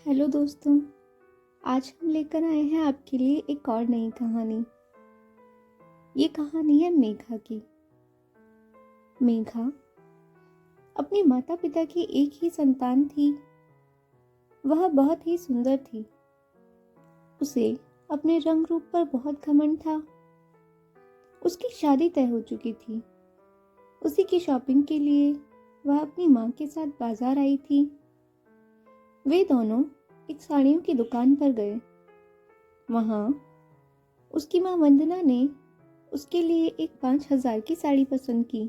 Hello दोस्तों। आज हम लेकर आए हैं आपके लिए एक और नई कहानी। ये कहानी है मेघा की। मेघा अपने माता पिता की एक ही संतान थी। वह बहुत ही सुंदर थी। उसे अपने रंग रूप पर बहुत घमंड था। उसकी शादी तय हो चुकी थी। उसी की शॉपिंग के लिए वह अपनी माँ के साथ बाजार आई थी। वे दोनों एक साड़ियों की दुकान पर गए। वहाँ उसकी माँ वंदना ने उसके लिए एक 5,000 की साड़ी पसंद की।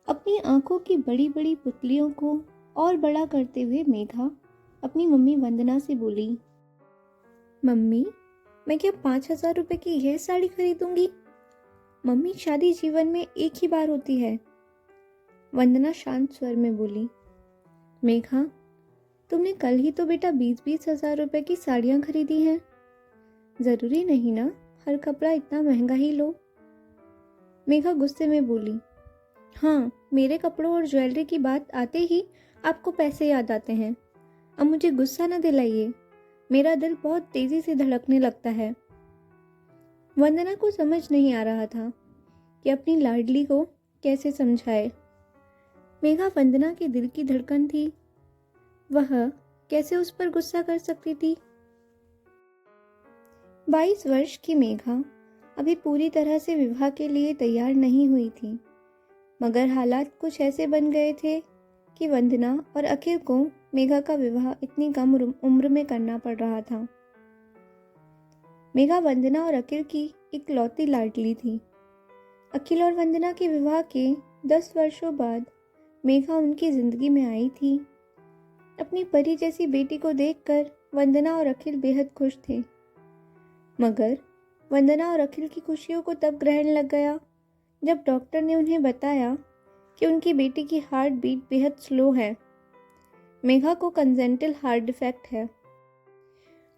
अपनी आंखों की बड़ी बड़ी पुतलियों को और बड़ा करते हुए मेघा अपनी मम्मी वंदना से बोली, मम्मी, मैं क्या 5,000 रुपए की यह साड़ी खरीदूंगी? मम्मी, शादी जीवन में एक ही बार होती है। वंदना शांत स्वर में बोली, मेघा, तुमने कल ही तो बेटा 20-20 हजार रुपए की साड़ियां खरीदी हैं। जरूरी नहीं ना हर कपड़ा इतना महंगा ही लो। मेघा गुस्से में बोली, हाँ, मेरे कपड़ों और ज्वेलरी की बात आते ही आपको पैसे याद आते हैं। अब मुझे गुस्सा न दिलाइए, मेरा दिल बहुत तेजी से धड़कने लगता है। वंदना को समझ नहीं आ रहा था कि अपनी लाडली को कैसे समझाए। मेघा वंदना के दिल की धड़कन थी। वह कैसे उस पर गुस्सा कर सकती थी? 22 वर्ष की मेघा अभी पूरी तरह से विवाह के लिए तैयार नहीं हुई थी, मगर हालात कुछ ऐसे बन गए थे कि वंदना और अखिल को मेघा का विवाह इतनी कम उम्र में करना पड़ रहा था। मेघा वंदना और अखिल की इकलौती लाडली थी। अखिल और वंदना के विवाह के 10 वर्षों बाद मेघा उनकी जिंदगी में आई थी। अपनी परी जैसी बेटी को देखकर वंदना और अखिल बेहद खुश थे, मगर वंदना और अखिल की खुशियों को तब ग्रहण लग गया जब डॉक्टर ने उन्हें बताया कि उनकी बेटी की हार्ट बीट बेहद स्लो है। मेघा को कंजेंटल हार्ट डिफेक्ट है।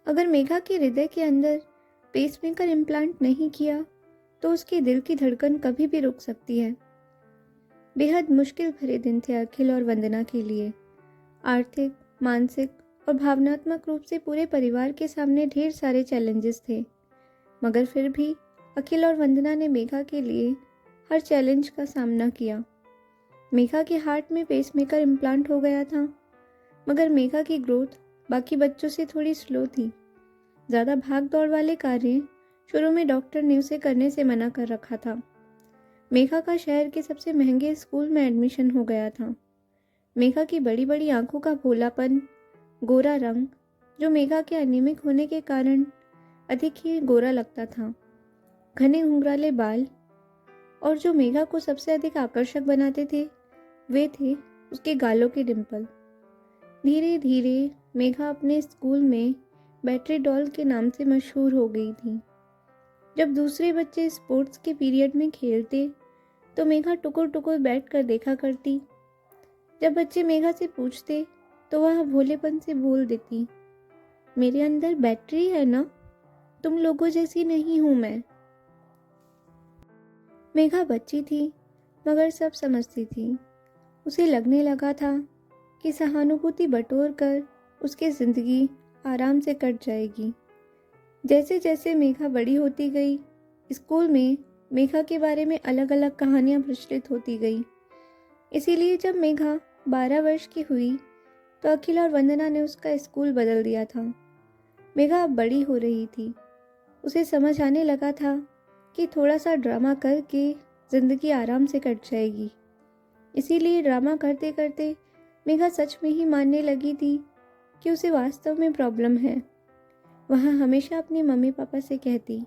अगर मेघा के हृदय के अंदर पेसमेकर इम्प्लांट नहीं किया तो उसके दिल की धड़कन कभी भी रुक सकती है। बेहद मुश्किल भरे दिन थे अखिल और वंदना के लिए। आर्थिक, मानसिक और भावनात्मक रूप से पूरे परिवार के सामने ढेर सारे चैलेंजेस थे, मगर फिर भी अखिल और वंदना ने मेघा के लिए हर चैलेंज का सामना किया। मेघा के हार्ट में पेसमेकर इम्प्लांट हो गया था, मगर मेघा की ग्रोथ बाकी बच्चों से थोड़ी स्लो थी। ज़्यादा भाग दौड़ वाले कार्य शुरू में डॉक्टर ने उसे करने से मना कर रखा था। मेघा का शहर के सबसे महंगे स्कूल में एडमिशन हो गया था। मेघा की बड़ी बड़ी आंखों का भोलापन, गोरा रंग, जो मेघा के अनिमिक होने के कारण अधिक ही गोरा लगता था, घने घुंघराले बाल, और जो मेघा को सबसे अधिक आकर्षक बनाते थे वे थे उसके गालों के डिंपल। धीरे धीरे मेघा अपने स्कूल में बैटरी डॉल के नाम से मशहूर हो गई थी। जब दूसरे बच्चे स्पोर्ट्स के पीरियड में खेलते तो मेघा टुकुर टुकुर बैठ कर देखा करती। जब बच्चे मेघा से पूछते तो वह भोलेपन से बोल देती, मेरे अंदर बैटरी है ना, तुम लोगों जैसी नहीं हूं मैं। मेघा बच्ची थी, मगर सब समझती थी। उसे लगने लगा था कि सहानुभूति बटोर कर उसकी जिंदगी आराम से कट जाएगी। जैसे जैसे मेघा बड़ी होती गई, स्कूल में मेघा के बारे में अलग अलग कहानियां प्रचलित होती गई। इसीलिए जब मेघा 12 वर्ष की हुई तो अखिल और वंदना ने उसका स्कूल बदल दिया था। मेघा अब बड़ी हो रही थी। उसे समझ आने लगा था कि थोड़ा सा ड्रामा करके जिंदगी आराम से कट जाएगी। इसीलिए ड्रामा करते करते मेघा सच में ही मानने लगी थी कि उसे वास्तव में प्रॉब्लम है। वह हमेशा अपने मम्मी पापा से कहती,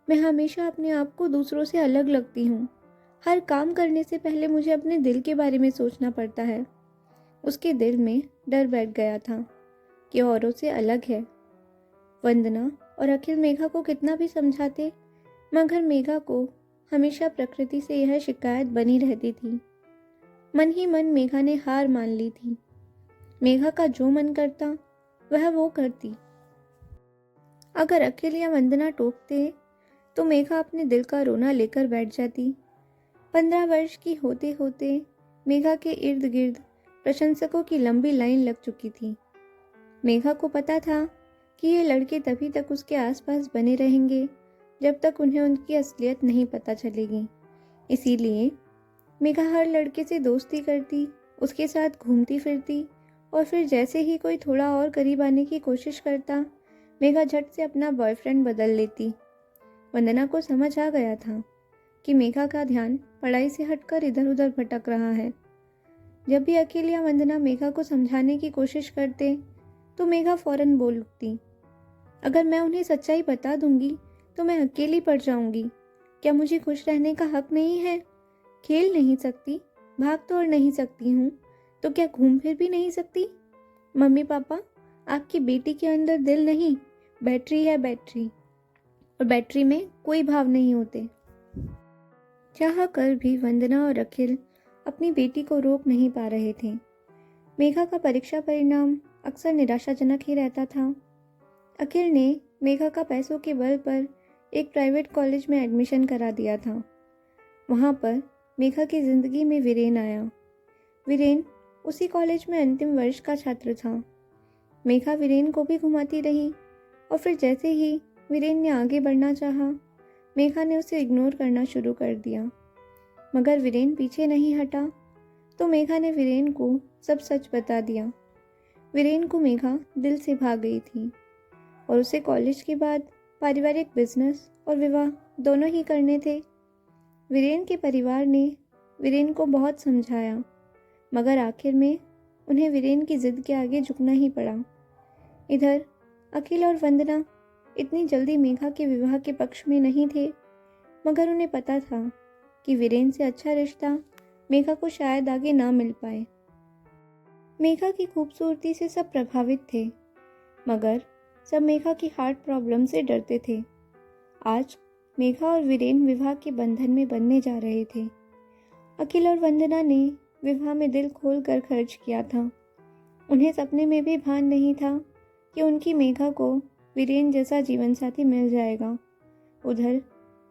मैं हमेशा अपने आप को दूसरों से अलग लगती हूँ। हर काम करने से पहले मुझे अपने दिल के बारे में सोचना पड़ता है। उसके दिल में डर बैठ गया था कि औरों से अलग है। वंदना और अखिल मेघा को कितना भी समझाते, मगर मेघा को हमेशा प्रकृति से यह शिकायत बनी रहती थी। मन ही मन मेघा ने हार मान ली थी। मेघा का जो मन करता वह वो करती। अगर अखिल या वंदना टोकते तो मेघा अपने दिल का रोना लेकर बैठ जाती। 15 वर्ष की होते होते मेघा के इर्द गिर्द प्रशंसकों की लंबी लाइन लग चुकी थी। मेघा को पता था कि ये लड़के तभी तक उसके आसपास बने रहेंगे जब तक उन्हें उनकी असलियत नहीं पता चलेगी। इसीलिए मेघा हर लड़के से दोस्ती करती, उसके साथ घूमती फिरती और फिर जैसे ही कोई थोड़ा और करीब आने की कोशिश करता, मेघा झट से अपना बॉयफ्रेंड बदल लेती। वंदना को समझ आ गया था कि मेघा का ध्यान पढ़ाई से हटकर इधर उधर भटक रहा है। जब भी अखिल या वंदना मेघा को समझाने की कोशिश करते तो मेघा फौरन बोल उठती, अगर मैं उन्हें सच्चाई बता दूंगी तो मैं अकेली पड़ जाऊंगी। क्या मुझे खुश रहने का हक नहीं है? खेल नहीं सकती, भाग तोड़ नहीं सकती हूँ, तो क्या घूम फिर भी नहीं सकती? मम्मी पापा, आपकी बेटी के अंदर दिल नहीं, बैटरी है बैटरी, और बैटरी में कोई भाव नहीं होते। चाह कर भी वंदना और अखिल अपनी बेटी को रोक नहीं पा रहे थे। मेघा का परीक्षा परिणाम अक्सर निराशाजनक ही रहता था। अखिल ने मेघा का पैसों के बल पर एक प्राइवेट कॉलेज में एडमिशन करा दिया था। वहाँ पर मेघा की जिंदगी में वीरेन आया। वीरेन उसी कॉलेज में अंतिम वर्ष का छात्र था। मेघा वीरेन को भी घुमाती रही और फिर जैसे ही वीरेन ने आगे बढ़ना चाहा, मेघा ने उसे इग्नोर करना शुरू कर दिया। मगर वीरेन पीछे नहीं हटा तो मेघा ने वीरेन को सब सच बता दिया। वीरेन को मेघा दिल से भाग गई थी और उसे कॉलेज के बाद पारिवारिक बिजनेस और विवाह दोनों ही करने थे। वीरेन के परिवार ने वीरेन को बहुत समझाया, मगर आखिर में उन्हें वीरेन की जिद के आगे झुकना ही पड़ा। इधर अखिल और वंदना इतनी जल्दी मेघा के विवाह के पक्ष में नहीं थे, मगर उन्हें पता था कि वीरेन से अच्छा रिश्ता मेघा को शायद आगे ना मिल पाए। मेघा की खूबसूरती से सब प्रभावित थे, मगर सब मेघा की हार्ट प्रॉब्लम से डरते थे। आज मेघा और वीरेन विवाह के बंधन में बंधने जा रहे थे। अखिल और वंदना ने विवाह में दिल खोल कर खर्च किया था। उन्हें सपने में भी भान नहीं था कि उनकी मेघा को वीरेन जैसा जीवन साथी मिल जाएगा। उधर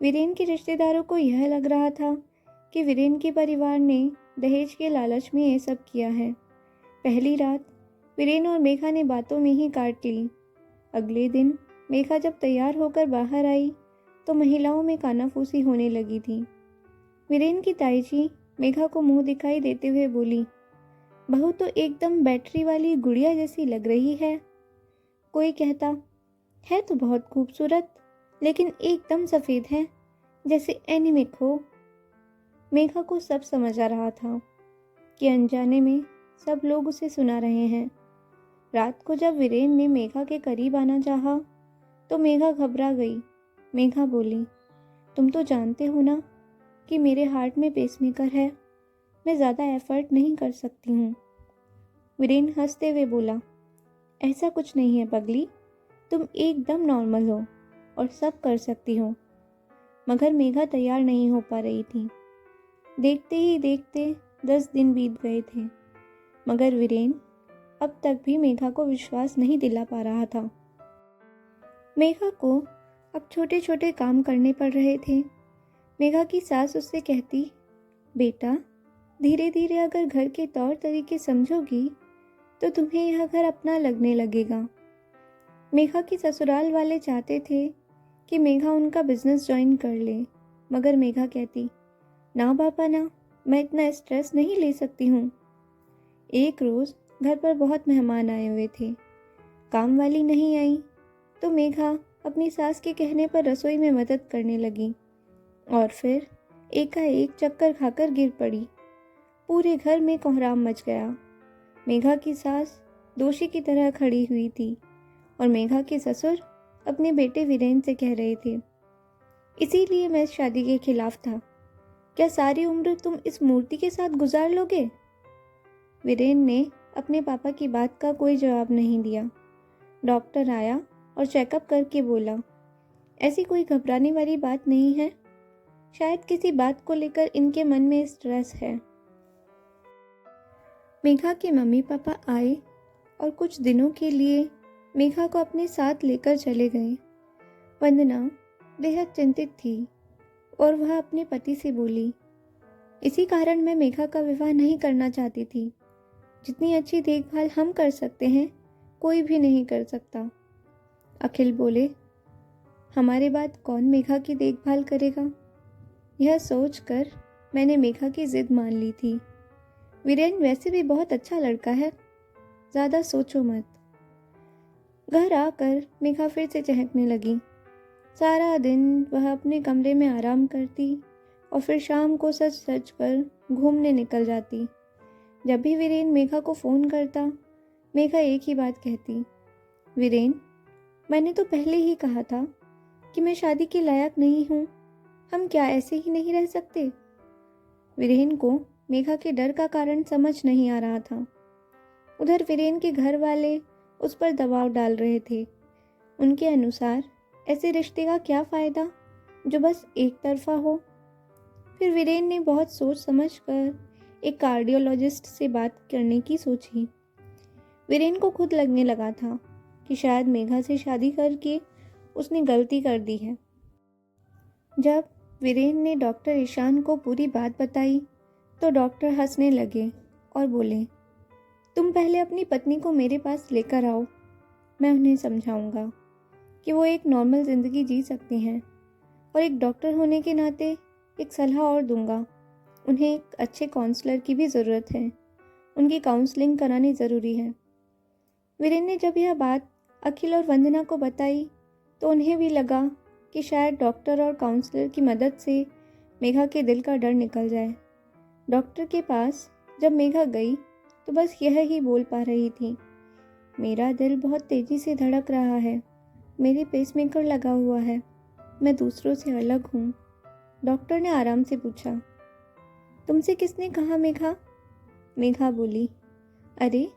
वीरेन के रिश्तेदारों को यह लग रहा था कि वीरेन के परिवार ने दहेज के लालच में ये सब किया है। पहली रात वीरेन और मेघा ने बातों में ही काट ली। अगले दिन मेघा जब तैयार होकर बाहर आई तो महिलाओं में कानाफूसी होने लगी थी। वीरेन की ताई जी मेघा को मुंह दिखाई देते हुए बोली, बहू तो एकदम बैटरी वाली गुड़िया जैसी लग रही है। कोई कहता, है तो बहुत खूबसूरत, लेकिन एकदम सफ़ेद है, जैसे एनीमिक हो। मेघा को सब समझ आ रहा था कि अनजाने में सब लोग उसे सुना रहे हैं। रात को जब वीरेन ने मेघा के करीब आना चाहा तो मेघा घबरा गई। मेघा बोली, तुम तो जानते हो ना कि मेरे हार्ट में पेसमेकर है, मैं ज़्यादा एफर्ट नहीं कर सकती हूँ। वीरेन हंसते हुए बोला, ऐसा कुछ नहीं है पगली, तुम एकदम नॉर्मल हो और सब कर सकती हो। मगर मेघा तैयार नहीं हो पा रही थी। देखते ही देखते 10 दिन बीत गए थे, मगर वीरेन अब तक भी मेघा को विश्वास नहीं दिला पा रहा था। मेघा को अब छोटे छोटे काम करने पड़ रहे थे। मेघा की सास उससे कहती, बेटा धीरे धीरे अगर घर के तौर तरीके समझोगी तो तुम्हें यह घर अपना लगने लगेगा। मेघा की ससुराल वाले चाहते थे कि मेघा उनका बिजनेस ज्वाइन कर ले, मगर मेघा कहती, ना पापा ना, मैं इतना स्ट्रेस नहीं ले सकती हूँ। एक रोज़ घर पर बहुत मेहमान आए हुए थे। काम वाली नहीं आई तो मेघा अपनी सास के कहने पर रसोई में मदद करने लगी और फिर एकाएक चक्कर खाकर गिर पड़ी। पूरे घर में कोहराम मच गया। मेघा की सास दोषी की तरह खड़ी हुई थी और मेघा के ससुर अपने बेटे वीरेन से कह रहे थे, इसीलिए मैं इस शादी के खिलाफ था। क्या सारी उम्र तुम इस मूर्ति के साथ गुजार लोगे? वीरेन ने अपने पापा की बात का कोई जवाब नहीं दिया। डॉक्टर आया और चेकअप करके बोला, ऐसी कोई घबराने वाली बात नहीं है, शायद किसी बात को लेकर इनके मन में स्ट्रेस है। मेघा के मम्मी पापा आए और कुछ दिनों के लिए मेघा को अपने साथ लेकर चले गए। वंदना बेहद चिंतित थी और वह अपने पति से बोली, इसी कारण मैं मेघा का विवाह नहीं करना चाहती थी। जितनी अच्छी देखभाल हम कर सकते हैं कोई भी नहीं कर सकता। अखिल बोले, हमारे बाद कौन मेघा की देखभाल करेगा? यह सोचकर मैंने मेघा की जिद मान ली थी। वीरेन वैसे भी बहुत अच्छा लड़का है, ज़्यादा सोचो मत। घर आकर मेघा फिर से चहकने लगी। सारा दिन वह अपने कमरे में आराम करती और फिर शाम को सच सच कर घूमने निकल जाती। जब भी वीरेन मेघा को फ़ोन करता, मेघा एक ही बात कहती, वीरेन, मैंने तो पहले ही कहा था कि मैं शादी के लायक नहीं हूँ। हम क्या ऐसे ही नहीं रह सकते? वीरेन को मेघा के डर का कारण समझ नहीं आ रहा था। उधर वीरेन के घर वाले उस पर दबाव डाल रहे थे। उनके अनुसार ऐसे रिश्ते का क्या फ़ायदा जो बस एक तरफा हो। फिर वीरेन ने बहुत सोच समझ कर एक कार्डियोलॉजिस्ट से बात करने की सोची। वीरेन को खुद लगने लगा था कि शायद मेघा से शादी करके उसने गलती कर दी है। जब वीरेन ने डॉक्टर ईशान को पूरी बात बताई तो डॉक्टर हंसने लगे और बोले, तुम पहले अपनी पत्नी को मेरे पास लेकर आओ, मैं उन्हें समझाऊंगा कि वो एक नॉर्मल ज़िंदगी जी सकती हैं, और एक डॉक्टर होने के नाते एक सलाह और दूंगा, उन्हें एक अच्छे काउंसलर की भी ज़रूरत है, उनकी काउंसलिंग करानी ज़रूरी है। वीरेन ने जब यह बात अखिल और वंदना को बताई तो उन्हें भी लगा कि शायद डॉक्टर और काउंसलर की मदद से मेघा के दिल का डर निकल जाए। डॉक्टर के पास जब मेघा गई तो बस यह ही बोल पा रही थी, मेरा दिल बहुत तेज़ी से धड़क रहा है, मेरे पेसमेकर लगा हुआ है, मैं दूसरों से अलग हूँ। डॉक्टर ने आराम से पूछा, तुमसे किसने कहा मेघा? मेघा बोली, अरे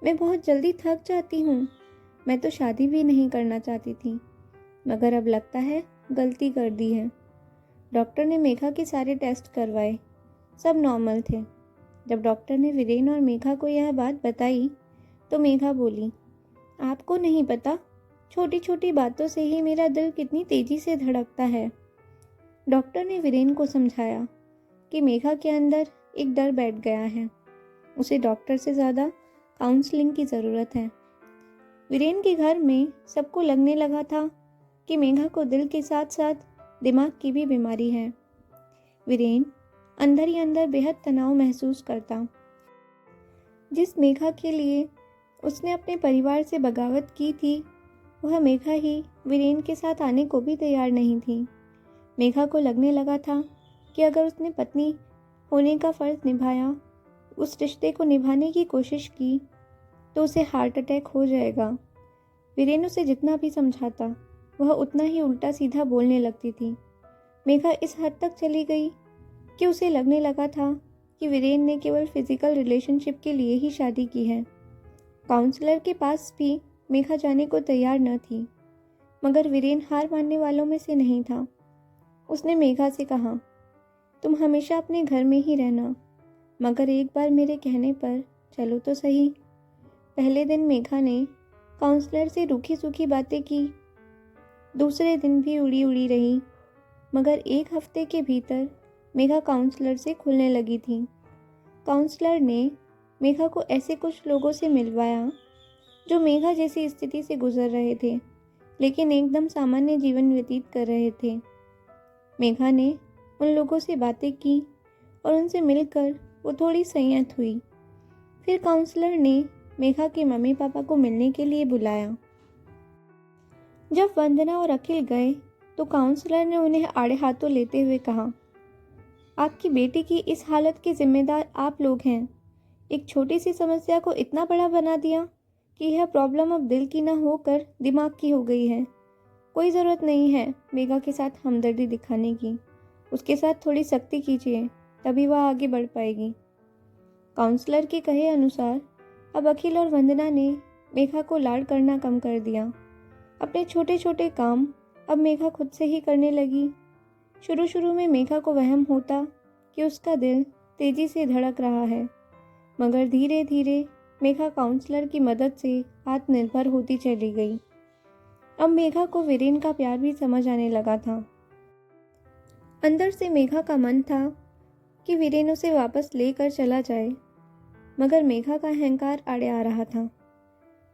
मैं बहुत जल्दी थक जाती हूँ, मैं तो शादी भी नहीं करना चाहती थी, मगर अब लगता है गलती कर दी है। डॉक्टर ने मेघा के सारे टेस्ट करवाए, सब नॉर्मल थे। जब डॉक्टर ने वीरेन और मेघा को यह बात बताई तो मेघा बोली, आपको नहीं पता, छोटी छोटी बातों से ही मेरा दिल कितनी तेज़ी से धड़कता है। डॉक्टर ने वीरेन को समझाया कि मेघा के अंदर एक डर बैठ गया है, उसे डॉक्टर से ज़्यादा काउंसलिंग की ज़रूरत है। वीरेन के घर में सबको लगने लगा था कि मेघा को दिल के साथ साथ दिमाग की भी बीमारी है। वीरेन अंदर ही अंदर बेहद तनाव महसूस करता। जिस मेघा के लिए उसने अपने परिवार से बगावत की थी, वह मेघा ही वीरेन के साथ आने को भी तैयार नहीं थी। मेघा को लगने लगा था कि अगर उसने पत्नी होने का फ़र्ज़ निभाया, उस रिश्ते को निभाने की कोशिश की, तो उसे हार्ट अटैक हो जाएगा। वीरेन उसे जितना भी समझाता, वह उतना ही उल्टा सीधा बोलने लगती थी। मेघा इस हद तक चली गई कि उसे लगने लगा था कि वीरेन ने केवल फिजिकल रिलेशनशिप के लिए ही शादी की है। काउंसलर के पास भी मेघा जाने को तैयार न थी, मगर वीरेन हार मानने वालों में से नहीं था। उसने मेघा से कहा, तुम हमेशा अपने घर में ही रहना, मगर एक बार मेरे कहने पर चलो तो सही। पहले दिन मेघा ने काउंसलर से रूखी सूखी बातें की, दूसरे दिन भी उड़ी उड़ी रही, मगर एक हफ्ते के भीतर मेघा काउंसलर से खुलने लगी थी। काउंसलर ने मेघा को ऐसे कुछ लोगों से मिलवाया जो मेघा जैसी स्थिति से गुजर रहे थे, लेकिन एकदम सामान्य जीवन व्यतीत कर रहे थे। मेघा ने उन लोगों से बातें की और उनसे मिलकर वो थोड़ी संयत हुई। फिर काउंसलर ने मेघा के मम्मी पापा को मिलने के लिए बुलाया। जब वंदना और अखिल गए तो काउंसलर ने उन्हें आड़े हाथों लेते हुए कहा, आपकी बेटी की इस हालत के जिम्मेदार आप लोग हैं। एक छोटी सी समस्या को इतना बड़ा बना दिया कि यह प्रॉब्लम अब दिल की न होकर दिमाग की हो गई है। कोई ज़रूरत नहीं है मेघा के साथ हमदर्दी दिखाने की, उसके साथ थोड़ी सख्ती कीजिए, तभी वह आगे बढ़ पाएगी। काउंसलर के कहे अनुसार अब अखिल और वंदना ने मेघा को लाड करना कम कर दिया। अपने छोटे छोटे काम अब मेघा खुद से ही करने लगी। शुरू शुरू में मेघा को वहम होता कि उसका दिल तेज़ी से धड़क रहा है, मगर धीरे धीरे मेघा काउंसलर की मदद से आत्मनिर्भर होती चली गई। अब मेघा को वीरेन का प्यार भी समझ आने लगा था। अंदर से मेघा का मन था कि वीरेन उसे वापस लेकर चला जाए, मगर मेघा का अहंकार आड़े आ रहा था।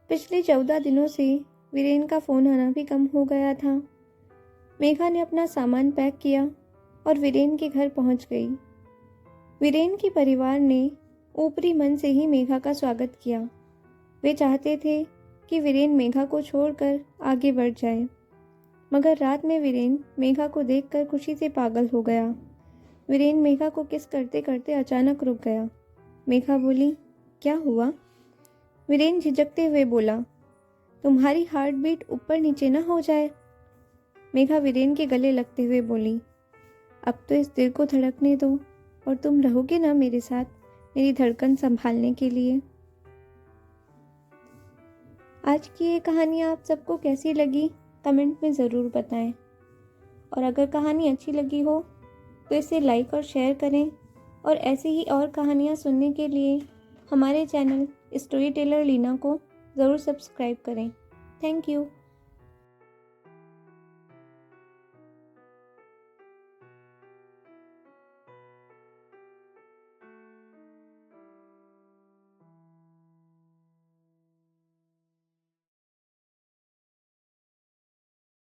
पिछले 14 दिनों से वीरेन का फ़ोन आना भी कम हो गया था। मेघा ने अपना सामान पैक किया और वीरेन के घर पहुंच गई। वीरेन के परिवार ने ऊपरी मन से ही मेघा का स्वागत किया। वे चाहते थे कि वीरेन मेघा को छोड़कर आगे बढ़ जाए, मगर रात में वीरेन मेघा को देखकर खुशी से पागल हो गया। वीरेन मेघा को किस करते करते अचानक रुक गया। मेघा बोली, क्या हुआ? वीरेन झिझकते हुए बोला, तुम्हारी हार्ट बीट ऊपर नीचे ना हो जाए। मेघा वीरेन के गले लगते हुए बोली, अब तो इस दिल को धड़कने दो और तुम रहोगे ना मेरे साथ मेरी धड़कन संभालने के लिए। आज की ये कहानी आप सबको कैसी लगी कमेंट में ज़रूर बताएं, और अगर कहानी अच्छी लगी हो तो इसे लाइक और शेयर करें, और ऐसी ही और कहानियाँ सुनने के लिए हमारे चैनल स्टोरी टेलर लीना को ज़रूर सब्सक्राइब करें। Thank you.